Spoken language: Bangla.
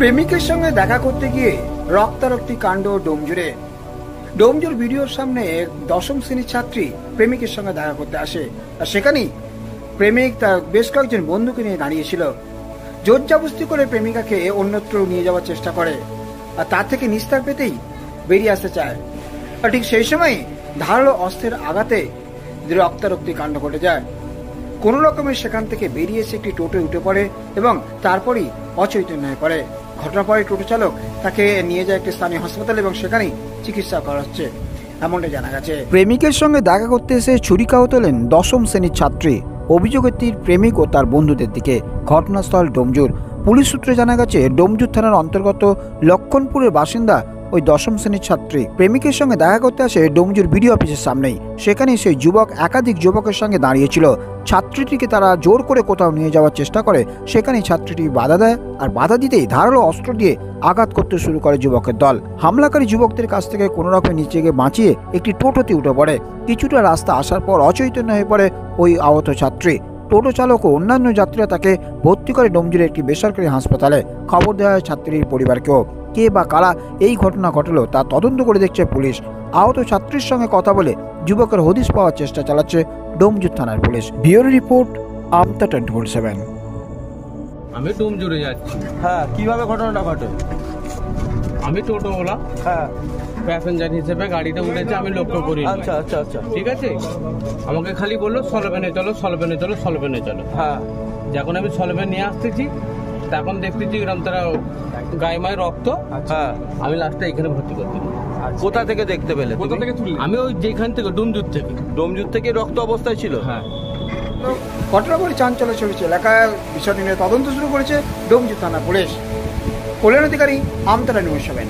প্রেমিকের সঙ্গে দেখা করতে গিয়ে রক্তারক্তি কাণ্ড ডোমজুড়ে। ডোমজুর ভিডিওর সামনে দশম শ্রেণীর ছাত্রী প্রেমিকের সঙ্গে দেখা করতে আসে, আর সেখানেই প্রেমিক তার বেশ কয়েকজন বন্ধুকে নিয়ে দাঁড়িয়েছিল। জোর জবরদস্তি করে প্রেমিকাকে অন্যত্র নিয়ে যাওয়ার চেষ্টা করে, আর তার থেকে নিস্তার পেতেই বেরিয়ে আসতে চায়। আর ঠিক সেই সময় ধারালো অস্ত্রের আঘাতে রক্তারক্তি কাণ্ড ঘটে যায়। কোন রকমের সেখান থেকে বেরিয়ে এসে একটি টোটোয় উঠে পড়ে এবং তারপরই অচৈতন্য হয়ে পড়ে। ঘটনার পরে টোটো চালক তাকে নিয়ে যায় একটি স্থানীয় হাসপাতালে এবং সেখানেই চিকিৎসা করা হচ্ছে, এমনটা জানা গেছে। প্রেমিকের সঙ্গে দেখা করতে এসে ছুরিকাহত হলেন দশম শ্রেণীর ছাত্রী। অভিযোগের তীর প্রেমিক ও তার বন্ধুদের দিকে। ঘটনাস্থল ডোমজুর। পুলিশ সূত্রে জানা গেছে, ডোমজুর থানার অন্তর্গত লক্ষণপুরের বাসিন্দা ওই দশম শ্রেণীর ছাত্রী প্রেমিকের সঙ্গে দেখা করতে আসে ডোমজুর বিডিও অফিসের সামনেই। সেখানে সেই যুবক একাধিক যুবকের সঙ্গে দাঁড়িয়েছিল। ছাত্রীটিকে তারা জোর করে কোথাও নিয়ে যাওয়ার চেষ্টা করে। সেখানেই ছাত্রীটি বাধা দেয়, আর বাধা দিতেই ধারালো অস্ত্র দিয়ে আঘাত করতে শুরু করে যুবকের দল। হামলাকারী যুবকদের কাছ থেকে কোনো রকম নিচে গিয়ে বাঁচিয়ে একটি টোটোতে উঠে পড়ে। কিছুটা রাস্তা আসার পর অচৈতন্য হয়ে পড়ে ওই আহত ছাত্রী। টোটো চালক ও অন্যান্য যাত্রীরা তাকে ভর্তি করে ডোমজুরের একটি বেসরকারি হাসপাতালে। খবর দেওয়া হয় ছাত্রীর পরিবারকেও। কে বা কারা এই ঘটনা ঘটলো তা তদন্ত করে দেখছে পুলিশ। আহত ছাত্রীর সঙ্গে কথা বলে যুবকের হদিশ পাওয়ার চেষ্টা চালাচ্ছে ডোমজুর থানার পুলিশ। ব্যুরো রিপোর্ট, আমতা 24/7। আমি ডোমজুরে যাচ্ছি। হ্যাঁ, কিভাবে ঘটনাটা ঘটে? আমি টোটোওয়ালা, হ্যাঁ, প্যাসেঞ্জার হিসেবে গাড়িতে উঠেছে, আমি লক্ষ্য করি। আচ্ছা আচ্ছা আচ্ছা, ঠিক আছে। আমাকে খালি বললো সলভেনে চলো, সলভেনে চলো, সলভেনে চলো। হ্যাঁ, যখন আমি সলভেন নিয়ে আসতেছি তখন দেখতেছি এরকম তারা গায়ে মায়ে রক্ত। হ্যাঁ, আমি লাস্টে এখানে ভর্তি করতে। কোথা থেকে দেখতে পেলে? কোথা থেকে তুলি? আমি ওই যেখান থেকে ডোমজুর থেকে। ডোমজুর থেকে রক্ত অবস্থায় ছিল? হ্যাঁ। ঘটনা পরে চাঞ্চল্য ছড়িয়েছে এলাকায়। বিষয়টি নিয়ে তদন্ত শুরু করেছে ডোমজুর থানা পুলিশ। কল্যাণ অধিকারী, আমতা 24/7।